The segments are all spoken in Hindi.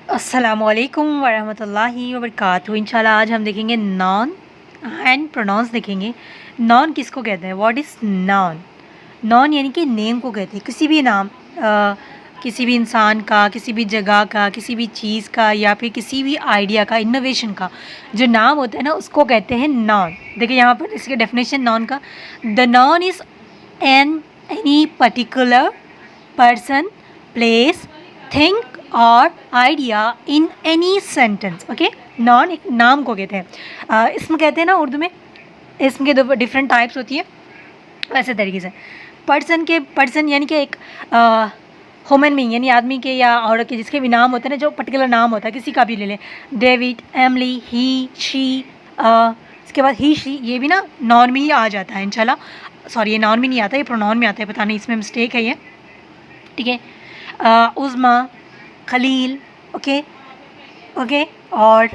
अस्सलामुअलैकुम वरहमतुल्लाहि वबरकातुहू। इंशाल्लाह आज हम देखेंगे नॉन एंड प्रोनाउंस देखेंगे। नॉन किसको कहते हैं? What is non? नॉन यानी कि नेम को कहते हैं, किसी भी नाम, किसी भी इंसान का, किसी भी जगह का, किसी भी चीज़ का, या फिर किसी भी आइडिया का, इनोवेशन का जो नाम होता है ना, उसको कहते हैं नॉन। देखिए यहाँ पर इसकी डेफिनेशन नॉन का, the noun is an any particular person, place, thing और idea in any sentence. Okay, noun एक नाम को कहते हैं। इसमें कहते हैं ना उर्दू में, इसम के दो डिफरेंट टाइप्स होती है। वैसे तरीके से पर्सन यानी कि एक ह्यूमन बीइंग यानी आदमी के या औरत के, जिसके भी नाम होते हैं ना, जो पर्टिकुलर नाम होता है, किसी का भी ले लें, डेविड, एमली, ही, शी, इसके बाद ही, शी, ये भी ना नॉन में ही आ जाता है इंशाल्लाह। सॉरी, ये नॉन में नहीं आता, ये प्रोनाउन में आता है, पता नहीं इसमें मिस्टेक है ये, ठीक है। उज़्मा, खलील, ओके ओके। और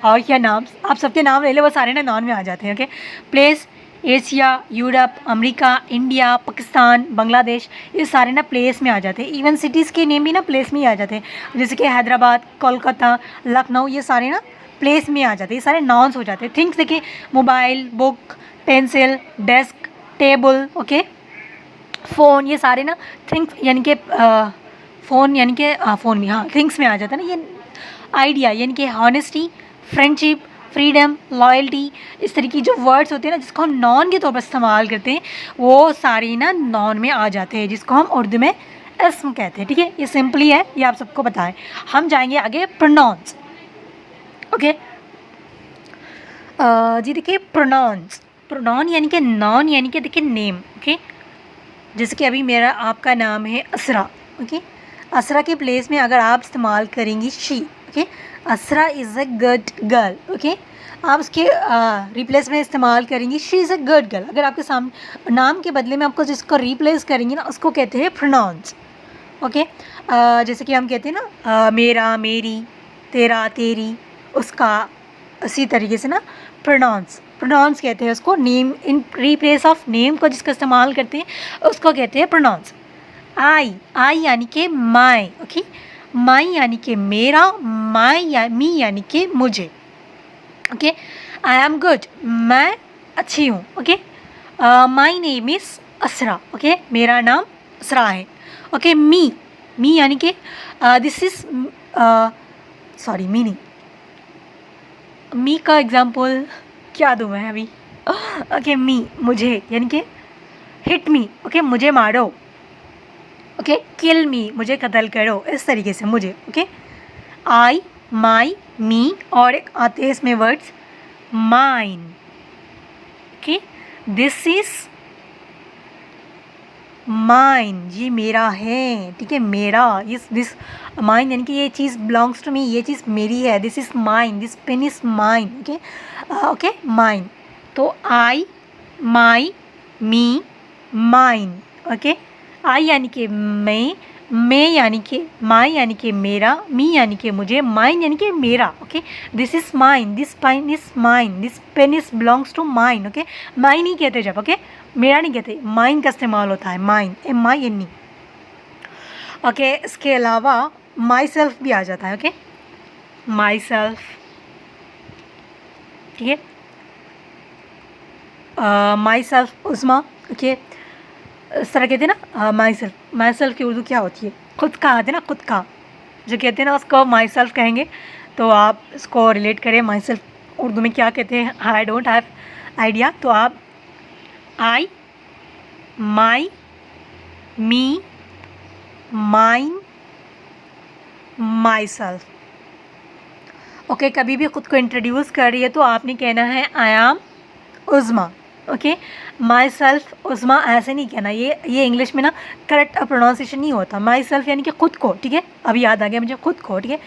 क्या नाम, आप सबके नाम ले लो, वो सारे ना नॉन में आ जाते हैं। Okay, place, Asia, Europe, America, India, Pakistan, Bangladesh, ये सारे ना प्लेस में आ जाते हैं। इवन सिटीज़ के नेम भी ना प्लेस में ही आ जाते हैं, जैसे कि हैदराबाद, कोलकाता, लखनऊ, ये सारे ना प्लेस में आ जाते हैं, ये सारे नॉन्स हो जाते हैं। थिंग्स देखिए, mobile, book, pencil, desk, table, okay, phone, ये सारे ना थिंग्स यानी कि फ़ोन यानी कि फ़ोन में, हाँ, थिंग्स में आ जाता है ना। ये आइडिया यानी कि हॉनेस्टी, फ्रेंडशिप, फ्रीडम, लॉयल्टी, इस तरीके की जो वर्ड्स होते हैं ना, जिसको हम नॉन के तौर पर इस्तेमाल करते हैं, वो सारी ना नॉन में आ जाते हैं, जिसको हम उर्दू में इस्म कहते हैं। ठीक है, ये सिंपली है, ये आप सबको बताएं। हम जाएंगे आगे प्रोनाउंस। ओके, जी देखिए, प्रोनाउंस, प्रोनाउन यानी कि नॉन यानी कि देखिए नेम। ओके, जैसे कि अभी मेरा आपका नाम है असरा। ओके, असरा के प्लेस में अगर आप इस्तेमाल करेंगी she, okay, Asra is a good girl. Okay, आप उसके रिप्लेस में इस्तेमाल करेंगी she is a good girl. अगर आपके सामने नाम के बदले में आपको जिसको रिप्लेस करेंगी ना, उसको कहते हैं प्रोनाउंस। ओके, जैसे कि हम कहते हैं ना मेरा, मेरी, तेरा, तेरी, उसका, इसी तरीके से ना प्रोनाउंस, प्रोनाउंस कहते हैं उसको। Name in replace of name को जिसका इस्तेमाल करते हैं उसको कहते हैं प्रोनाउंस। आई, आई यानी कि माई। ओके, माई यानी कि मेरा, माई या मी यानी कि मुझे। ओके, आई एम गुड, मैं अच्छी हूँ। Okay, my name is Asra. Okay, मेरा नाम असरा है। ओके, मी, मी यानी कि दिस इज़, सॉरी, मी नहीं, मी का एग्जाम्पल क्या दूँ मैं अभी? ओके, मी, मुझे यानी कि हिट मी। ओके, मुझे मारो। ओके, किल मी, मुझे कत्ल करो, इस तरीके से मुझे। ओके, आई, माई, मी, और एक आते हैं इसमें words mine. Okay, this is mine, ये मेरा है। ठीक है, मेरा, इस दिस माइन यानी कि ये चीज़ बिलोंग्स टू मी, ये चीज़ मेरी है। This is mine, this pen is mine. Okay, okay, mine. तो I, my, me, mine. Okay, आई यानी कि मैं यानी कि माई यानी कि मेरा, मी यानी कि मुझे, माइन यानी कि मेरा। Okay, this is mine, this pen is mine, this pen is belongs to mine. Okay, mine ही कहते जब, ओके, मेरा नहीं कहते, माइन का इस्तेमाल होता है, माइन, MINE। ओके, इसके अलावा माई सेल्फ भी आ जाता है। ओके, माई सेल्फ, ठीक है, माई सेल्फ, उस्मा। ओके, इस तरह कहते हैं ना माई सेल्फ। माई सेल्फ की उर्दू क्या होती है? खुद का आते ना, खुद का जो कहते हैं ना, उसको माई सेल्फ कहेंगे। तो आप इसको रिलेट करें, माई सेल्फ उर्दू में क्या कहते हैं, आई डोंट हैव आइडिया। तो आप आई, माई, मी, माइन, माई सेल्फ। ओके, कभी भी ख़ुद को इंट्रोड्यूस कर रही है तो आपने कहना है I am Uzma. Okay, myself Uzma ऐसे नहीं कहना, ये इंग्लिश में ना करेक्ट प्रोनाउंसिएशन नहीं होता। माई सेल्फ यानी कि खुद को। ठीक है, अभी याद आ गया मुझे, खुद को। ठीक है,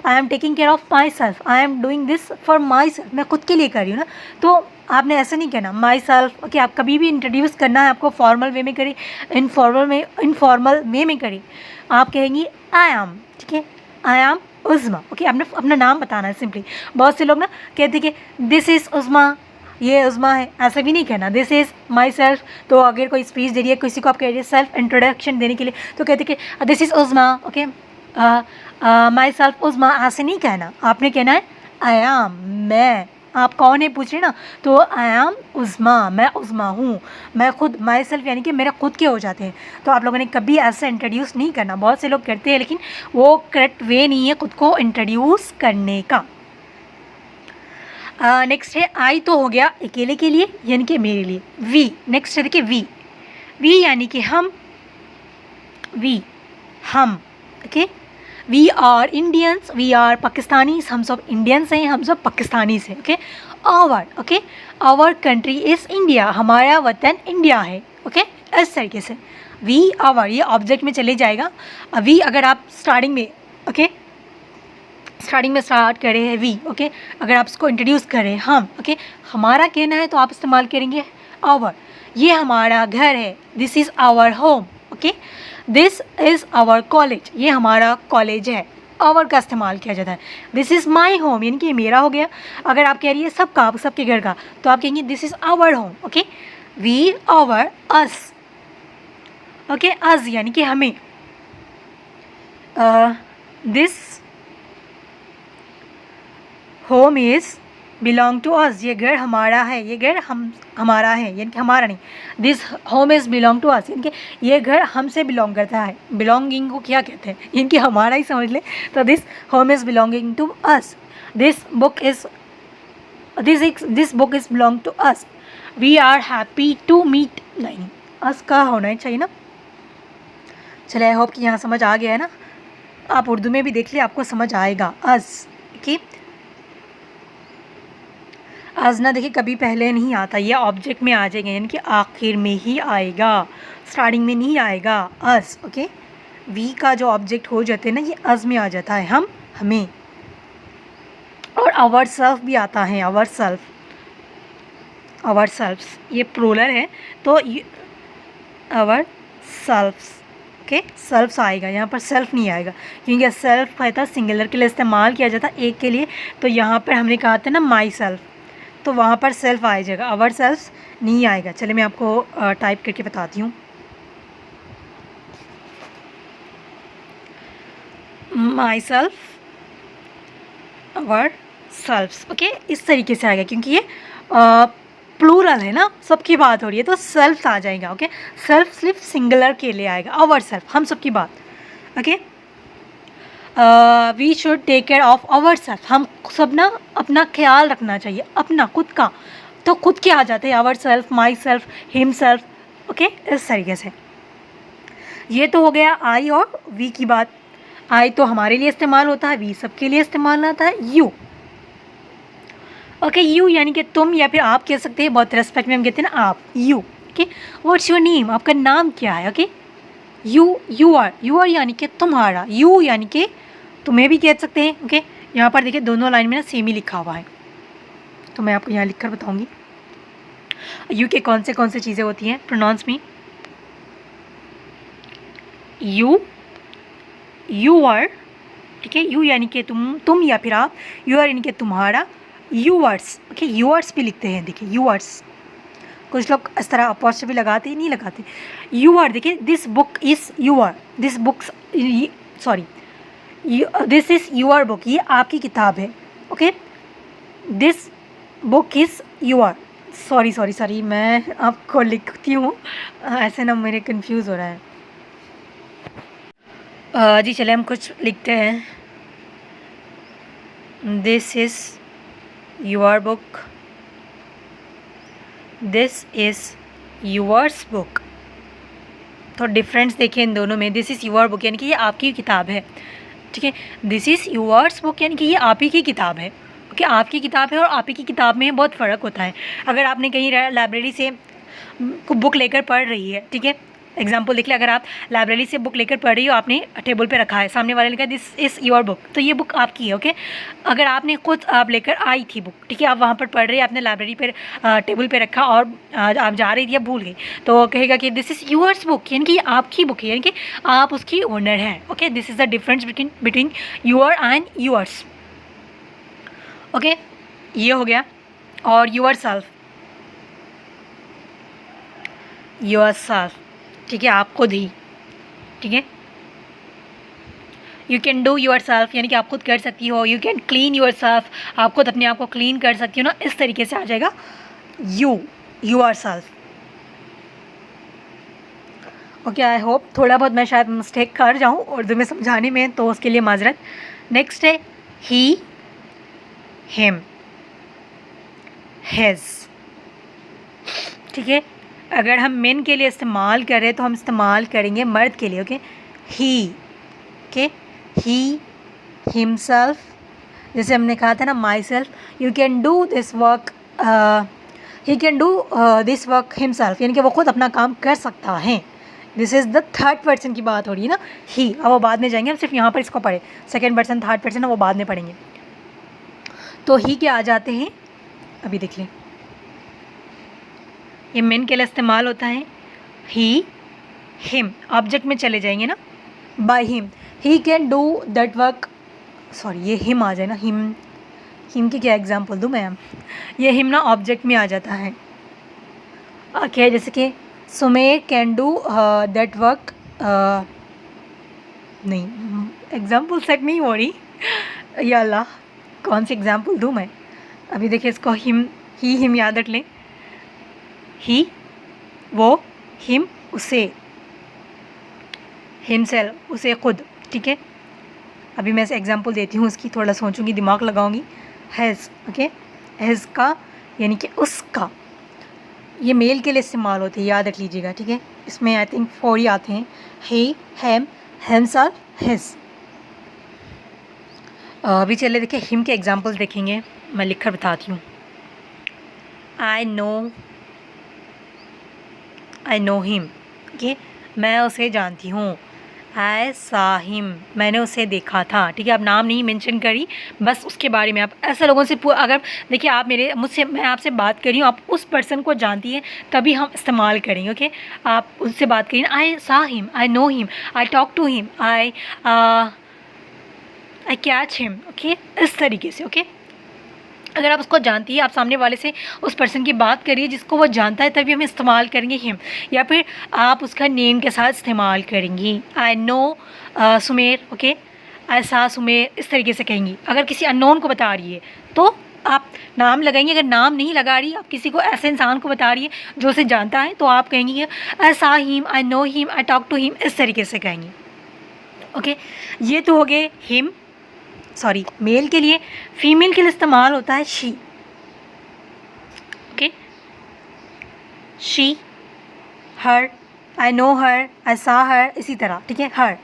I am taking care of my self, I am doing this for my self, मैं खुद के लिए कर रही हूँ ना। तो आपने ऐसे नहीं कहना माई सेल्फ। ओके, आप कभी भी इंट्रोड्यूस करना है आपको, फॉर्मल वे में करी, इनफॉर्मल वे में करी, आप कहेंगी आई एम। ठीक है, आई एम उज़्मा। ओके, आपने अपना नाम बताना है सिंपली। बहुत से लोग ना कहते हैं कि दिस इज़ उज़्मा, ये उज़्मा है, ऐसा भी नहीं कहना, दिस इज़ माई सेल्फ। तो अगर कोई स्पीच दे रही है, किसी को आप कह रही है सेल्फ इंट्रोडक्शन देने के लिए, तो कहते कि this is Uzma. Okay, myself Uzma ऐसे नहीं कहना, आपने कहना है आई एम, मैं। आप कौन है पूछ रहे ना, तो आई एम उज़मा, मैं उज़मा हूँ। मैं खुद, माई सेल्फ यानी कि मेरे खुद के हो जाते हैं। तो आप लोगों ने कभी ऐसे इंट्रोड्यूस नहीं करना। बहुत से लोग करते हैं लेकिन वो करेक्ट वे नहीं है खुद को इंट्रोड्यूस करने का। नेक्स्ट है आई, तो हो गया अकेले के लिए यानी कि मेरे लिए। वी, नेक्स्ट है देखिए वी, वी यानी कि हम, वी हम, okay. We are Indians, we are Pakistanis, हम सब इंडियंस हैं, हम सब पाकिस्तानीज हैं, okay. Our, okay, our country is India, हमारा वतन इंडिया है, ओके। इस तरीके से वी आवर ये ऑब्जेक्ट में चले जाएगा। वी अगर आप स्टार्टिंग में, ओके, स्टार्टिंग में स्टार्ट करें है वी, ओके, अगर आप इसको इंट्रोड्यूस करें हम, ओके, हमारा कहना है तो आप इस्तेमाल करेंगे आवर। ये हमारा घर है, this is our home, okay. This is our college, ये हमारा कॉलेज है, आवर का इस्तेमाल किया जाता है। दिस इज़ माई होम यानी कि ये मेरा हो गया। अगर आप कह रही है सबका, सबके घर का, तो आप कहेंगे this is our home, okay. We, our, us, okay, us यानी कि हमें। This home is belong to us, ये घर हमारा है, ये घर हमारा है यानी कि हमारा नहीं। This home is belong to us यानी कि ये घर हमसे बिलोंग करता है। बिलोंगिंग को क्या कहते हैं, इनकी हमारा ही समझ ले। तो this home is belonging to us. This book is belong to us. We are happy to meet, नहीं अस का होना चाहिए ना। चले, आई होप कि यहाँ समझ आ गया है ना। आप उर्दू में भी देख लिया, आपको समझ आएगा। अस, ओके। आज ना देखिए कभी पहले नहीं आता, ये ऑब्जेक्ट में आ जाएगा यानी कि आखिर में ही आएगा, स्टार्टिंग में नहीं आएगा। अस, ओके। वी का जो ऑब्जेक्ट हो जाते हैं ना, ये अस में आ जाता है, हम, हमें। और आवर सेल्फ भी आता है, आवर सेल्फ, आवर सेल्फ्स ये प्लूरल है तो आवर सेल्फ्स, ओके। सेल्फ्स आएगा, यहाँ पर सेल्फ नहीं आएगा क्योंकि सेल्फ कहता है सिंगुलर के लिए इस्तेमाल किया जाता है, एक के लिए। तो यहाँ पर हमने कहा था ना माई सेल्फ, तो वहाँ पर सेल्फ आ जाएगा, आवर सेल्फ्स नहीं आएगा। चलिए मैं आपको टाइप करके बताती हूँ। My self, our selfs, okay, इस तरीके से आएगा क्योंकि ये प्लूरल है ना, सबकी बात हो रही है तो सेल्फ आ जाएगा, ओके। सेल्फ सिर्फ सिंगुलर के लिए आएगा, आवर सेल्फ हम सबकी बात, okay. We should take care of our self, हम सब ना अपना ख्याल रखना चाहिए, अपना खुद का। तो खुद के आ जाते हैं our self, my self, him self, okay, इस तरीके से। ये तो हो गया आई और वी की बात। आई तो हमारे लिए इस्तेमाल होता है, वी सबके लिए इस्तेमाल होता है। यू, ओके, यू यानी कि तुम या फिर आप कह सकते हैं, बहुत रेस्पेक्ट में हम कहते हैं ना आप, you, okay. What's your name, आपका नाम क्या है, ओके। यू आर यानी कि तुम्हारा, यू यानी कि तुम्हें भी कह सकते हैं, ओके। यहाँ पर देखिए दोनों लाइन में ना सेम ही लिखा हुआ है, तो मैं आपको यहाँ लिख कर बताऊँगी यू के कौन से चीज़ें होती हैं। प्रोनाउंस में यू आर, ठीक है, यू यानी कि तुम या फिर आप, यू आर यानी कि तुम्हारा, यूअर्स, ओके, यूअर्स भी लिखते हैं, देखिए यूअर्स। कुछ लोग इस तरह अपॉस्ट्रोफी लगाते ही नहीं लगाते। यू आर, देखिए this book is your, this books, sorry, this is your book, ये आपकी किताब है, okay. This book is your, sorry मैं आपको लिखती हूँ, ऐसे ना मेरे कंफ्यूज हो रहा है। जी चले हम कुछ लिखते हैं। This is your book, this is yours book. तो डिफरेंस देखिए इन दोनों में। दिस इज़ योर बुक यानी कि ये आपकी किताब है, ठीक है। दिस इज़ योर्स बुक यानी कि ये आप ही की किताब है, ओके। आपकी किताब है और आप ही की किताब में बहुत फ़र्क होता है। अगर आपने कहीं लाइब्रेरी से बुक लेकर पढ़ रही है, ठीक है, एग्जाम्पल देख ले, अगर आप लाइब्रेरी से बुक लेकर पढ़ रही हो, आपने टेबल पे रखा है, सामने वाले ने कहा दिस इज़ योर बुक, तो ये बुक आपकी है, ओके। अगर आपने खुद आप लेकर आई थी बुक, ठीक है, आप वहाँ पर पढ़ रही है, आपने लाइब्रेरी पर टेबल पे रखा और आप जा रही थी, आप भूल गई, तो कहेगा कि दिस इज़ योर्स बुक यानी कि आपकी बुक है, यानी कि आप उसकी ओनर हैं, okay. This is the difference between your and yours, okay. ये हो गया। और योर सेल्फ, ठीक है, आप खुद ही, ठीक है। You can do your self यानी कि आप खुद कर सकती हो, you can clean your self, आप खुद अपने आप को क्लीन कर सकती हो ना, इस तरीके से आ जाएगा yourself. Okay, I hope थोड़ा बहुत मैं शायद मिस्टेक कर जाऊँ उर्दू में समझाने में, तो उसके लिए माजरत। नेक्स्ट है ही, हिम, हिज। ठीक है, अगर हम मेन के लिए इस्तेमाल कर रहे हैं तो हम इस्तेमाल करेंगे मर्द के लिए। ओके, ही, ओके, ही, हिमसेल्फ, जैसे हमने कहा था ना my self, you can do this work, he can do this work himself, यानी कि वो खुद अपना काम कर सकता है। This is the third person की बात हो रही है ना, ही। अब वो बाद में जाएंगे, हम सिर्फ यहाँ पर इसको पढ़े, सेकेंड पर्सन थर्ड पर्सन है वो बाद में पढ़ेंगे। तो ही के आ जाते हैं, अभी देख लें, ये मेन के लिए इस्तेमाल होता है। ही, हिम, ऑब्जेक्ट में चले जाएंगे ना, by him, he can do that work, sorry ये हिम आ जाए ना, हिम की क्या एग्जांपल दूँ मैं, ये हिम ना ऑब्जेक्ट में आ जाता है। ओके, जैसे कि Sumer can do that work, नहीं एग्जांपल सेट नहीं हो रही, या अल्लाह कौन सी एग्जांपल दूँ मैं। अभी देखिए इसको हिम, ही हिम याद रख लें, ही वो, हिम उसे, हिमसेल्फ उसे खुद। ठीक है, अभी मैं एग्जांपल देती हूँ उसकी, थोड़ा सोचूंगी, दिमाग लगाऊंगी। हैज़, ओके, हैज़ का यानी कि उसका, ये मेल के लिए इस्तेमाल होते हैं, याद रख लीजिएगा। ठीक है, इसमें आई थिंक 4 ही आते हैं, ही, हैम, हिमसेल्फ, हिज। अभी चले देखिए हिम के एग्जांपल्स देखेंगे, मैं लिख कर बताती हूँ। आई नो हिम, ओके, मैं उसे जानती हूँ। आई सा हिम, मैंने उसे देखा था। ठीक है, आप नाम नहीं मेंशन करी, बस उसके बारे में आप ऐसे लोगों से अगर देखिए आप मैं आपसे बात कर रही हूँ, आप उस पर्सन को जानती हैं तभी हम इस्तेमाल करेंगे। ओके, आप उनसे बात करिए, I saw him, I know him, I talk to him, I catch him. Okay, इस तरीके से। ओके, अगर आप उसको जानती है, आप सामने वाले से उस पर्सन की बात करिए जिसको वो जानता है, तभी हम इस्तेमाल करेंगे हिम, या फिर आप उसका नेम के साथ इस्तेमाल करेंगी। आई नो सुमेर, ओके, आई सा सुमेर, इस तरीके से कहेंगी। अगर किसी अननोन को बता रही है तो आप नाम लगाएंगे, अगर नाम नहीं लगा रही, आप किसी को ऐसे इंसान को बता रही है जो उसे जानता है, तो आप कहेंगी I saw him, I know him, I talk to him, इस तरीके से कहेंगी। ओके, ये तो हो गए हिम, सॉरी मेल के लिए। फीमेल के लिए इस्तेमाल होता है she. Okay, she, her, I know her, I saw her, इसी तरह। ठीक है, हर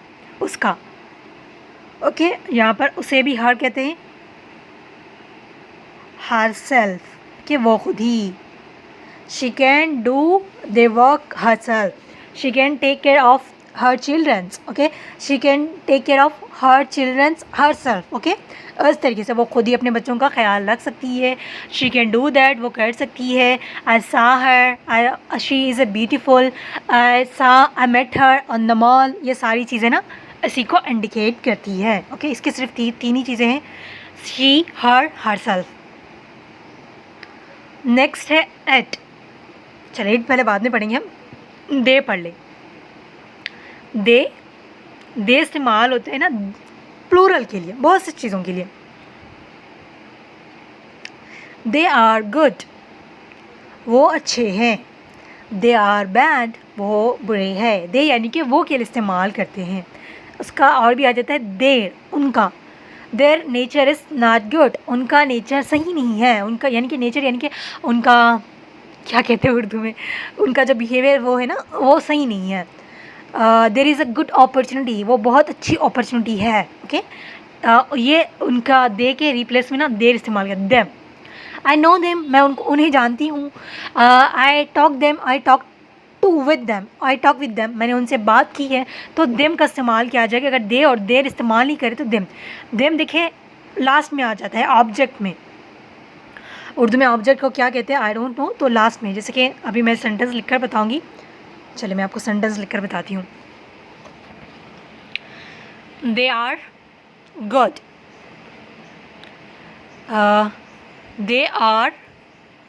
उसका। ओके, यहाँ पर उसे भी हर कहते हैं। हर सेल्फ, कि वो खुद ही। She can do the work herself, she can take care of her childrens. Okay, she can take care of her childrens herself. Okay, इस तरीके से वो खुद ही अपने बच्चों का ख्याल रख सकती है। शी कैन डू दैट, वो कर सकती है। I saw her, I she is a beautiful, I met her on the mall, ये सारी चीज़ें ना इसी को इंडिकेट करती है। ओके, इसके सिर्फ तीन ही चीज़ें हैं, she, her, her self. Next है एट। चलिए एट पहले बाद में पढ़ेंगे हम, दे पढ़ लें। दे इस्तेमाल होते हैं ना प्लूरल के लिए, बहुत सी चीज़ों के लिए। दे आर गुड, वो अच्छे हैं। दे आर बैड, वो बुरे हैं। दे यानी कि वो के लिए इस्तेमाल करते हैं। उसका और भी आ जाता है देर, उनका। Their nature is not good, उनका नेचर सही नहीं है। उनका यानी कि नेचर यानी कि उनका क्या कहते हैं उर्दू में, उनका जो बिहेवियर वो है ना, वो सही नहीं है। There is a good opportunity, वो बहुत अच्छी अपॉर्चुनिटी है। ओके, ये उनका दे के रिप्लेस में ना देर इस्तेमाल किया, देम। आई नो देम, मैं उन्हें जानती हूँ। I talk them, I talk to with them, I talk with them, मैंने उनसे बात की है। तो देम का इस्तेमाल किया जाएगा। अगर दे और देर इस्तेमाल नहीं करे तो देम। देम देखिए लास्ट में आ जाता है ऑब्जेक्ट में। उर्दू में ऑब्जेक्ट को क्या कहते हैं आई डोंट नो, तो लास्ट में। जैसे कि अभी मैं सेंटेंस लिखकर बताऊंगी। चलिए मैं आपको सेंटेंस लिखकर बताती हूँ। They are good, they are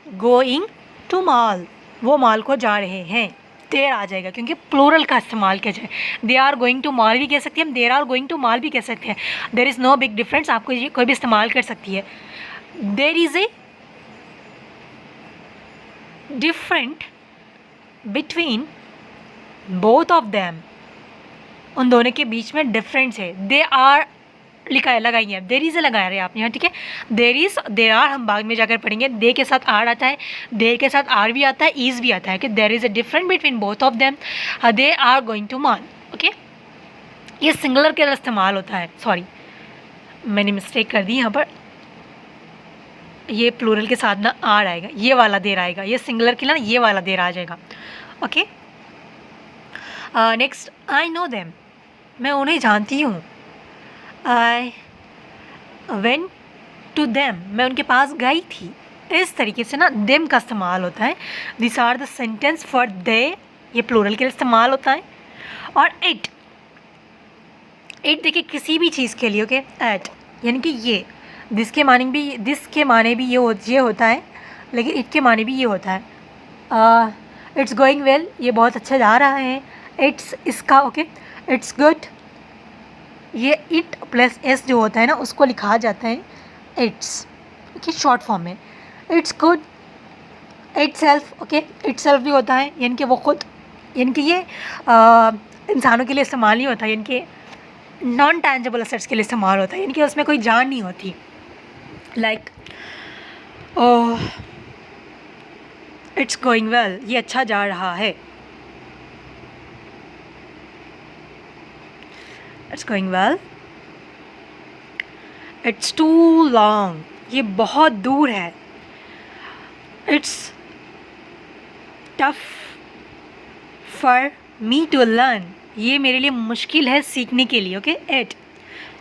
going to mall, वो मॉल को जा रहे हैं। देर आ जाएगा, क्योंकि प्लूरल का इस्तेमाल किया जाए। They are going to mall भी कह सकते हैं हम, there are going to mall भी कह सकते हैं। There is no big difference, आपको ये कोई भी इस्तेमाल कर सकती है। There is a different between both of them, उन दोनों के बीच में डिफरेंस है। दे आर लिखा है, लगाइए आप, देर इज़ लगाया रहे आपने यहाँ, ठीक है। देर इज़, देर आर हम बाद में जाकर पढ़ेंगे। दे के साथ आर आता है, देर के साथ आर भी आता है, ईज भी आता है कि there is a different between both of them, they are going to mall. Okay, ये सिंगुलर के इस्तेमाल होता है। सॉरी, मैंने मिस्टेक कर दी यहाँ पर, ये प्लूरल के साथ ना आर आएगा, ये वाला देर आएगा, ये सिंगुलर के लिए ना ये वाला देर आ जाएगा। Okay, next, I know them, मैं उन्हें जानती हूँ। आई वेंट टू देम, मैं उनके पास गई थी। इस तरीके से ना देम का इस्तेमाल होता है। This are the sentence for they, ये प्लूरल के लिए इस्तेमाल होता है। और इट, इट देखिए किसी भी चीज़ के लिए, ओके, एट यानी कि ये, दिस के माने भी ये होता है, लेकिन इट के माने भी ये होता है। इट्स गोइंग वेल, ये बहुत अच्छा जा रहा है। इट्स, इसका, ओके, इट्स गुड, ये इट प्लस एस जो होता है ना उसको लिखा जाता है इट्स, ओके, शॉर्ट फॉर्म में। It's good, it self, okay, it self भी होता है, यानी कि वो खुद, यानी कि ये इंसानों के लिए इस्तेमाल नहीं होता, यानी कि नॉन टैंजेबल असेट्स के लिए इस्तेमाल होता है, यानी कि उसमें कोई जान नहीं होती। लाइक इट्स गोइंग वेल, ये अच्छा जा रहा है। It's going well. It's too long, ये बहुत दूर है। It's tough for me to learn, ये मेरे लिए मुश्किल है सीखने के लिए। ओके, इट,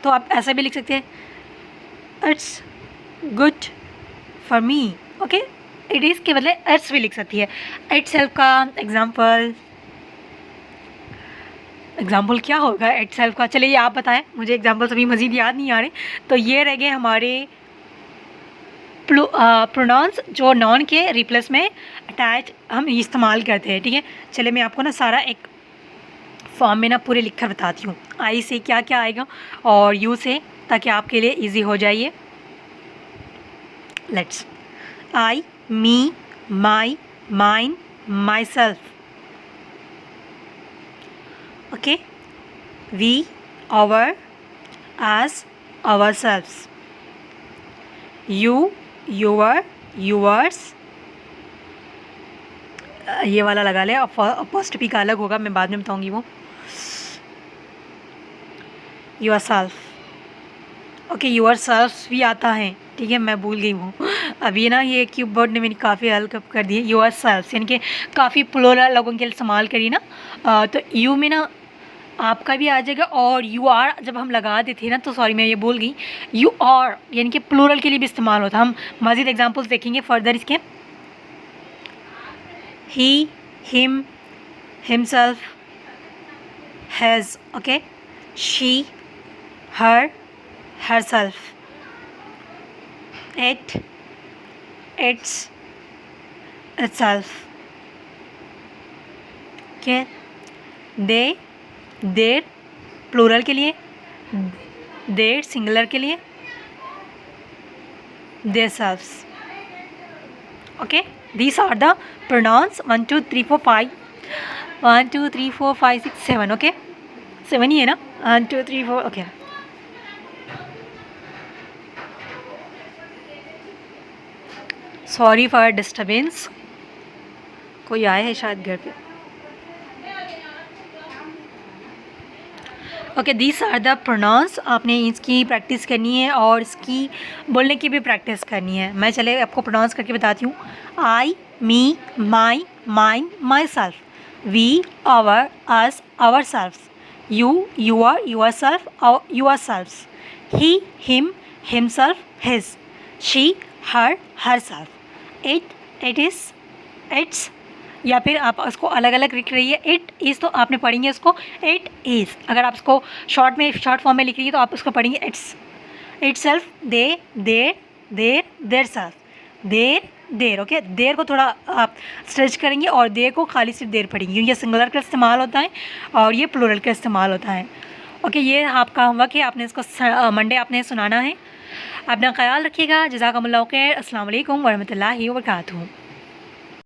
तो आप ऐसा भी लिख सकते हैं, it's good for me. Okay, it is के बदले इट्स भी लिख सकती है। इट सेल्फ का एग्जाम्पल क्या होगा इट सेल्फ का? चलिए आप बताएं, मुझे एग्जाम्पल्स अभी मज़ीद याद नहीं आ रहे। तो ये रह गए हमारे प्रोनाउंस जो नॉन के रिप्लेस में अटैच हम इस्तेमाल करते हैं, ठीक है। चलिए मैं आपको ना सारा एक फॉर्म में ना पूरे लिख कर बताती हूँ। आई से क्या क्या आएगा और यू से, ताकि आपके लिए इजी हो जाइए। Let's, I, me, my, mine, my self. Okay, we, our, as, ourselves, you, your, yours, ये वाला लगा ले, अपोस्ट्रोफी का अलग होगा, मैं बाद में बताऊंगी वो। yourself, ओके, yourself भी आता है, ठीक है, मैं भूल गई हूँ अभी ना, ये कीबोर्ड ने मेरी काफ़ी हेल्प कर दी है। yourself यानी कि काफ़ी प्लूरल लोगों के लिए इस्तेमाल करी ना, तो यू में ना आपका भी आ जाएगा, और यू आर जब हम लगा देते हैं ना, तो सॉरी मैं ये भूल गई, यू आर यानी कि प्लूरल के लिए भी इस्तेमाल होता है। हम मज़ीद एग्जांपल्स देखेंगे फर्दर इसके। He, him, himself, has, okay, she, her, herself, it, its, itself, okay, they, their plural के लिए, their सिंगुलर के लिए, their selves, okay, these are the pronouns 1 2 3 4 5 1 2 3 4 5 6 7, okay, 7 ही है ना, 1 2 3 4, okay। सॉरी फॉर डिस्टर्बेंस, कोई आया है शायद घर पे। Okay, these are the pronouns, आपने इसकी प्रैक्टिस करनी है और इसकी बोलने की भी प्रैक्टिस करनी है। मैं चले आपको प्रोनाउंस करके बताती हूँ। I, me, my, mine, my self, we, our, us, ourselves, you, your, yourself, yourselves, he, him, himself, his, she, her, herself, it, it is, its, या फिर आप उसको अलग अलग लिख रही है। इट इज़ तो आपने पढ़ेंगे इसको इट इज़, अगर आप इसको शॉर्ट फॉर्म में लिख रही है तो आप उसको पढ़ेंगे its, itself, they, their, their, their self, their, their. Okay, their को थोड़ा आप स्ट्रेच करेंगे और देर को खाली सिर्फ देर पढ़ेंगे। ये सिंगुलर का इस्तेमाल होता है और ये प्लूरल का इस्तेमाल होता है। ओके, ये आपका होमवर्क है, आपने इसको मंडे आपने सुनाना है। अपना ख्याल रखिएगा। जज़ाकमुल्लाह खैर। अस्सलाम वालेकुम वरहमतुल्लाहि वबरकातुहू।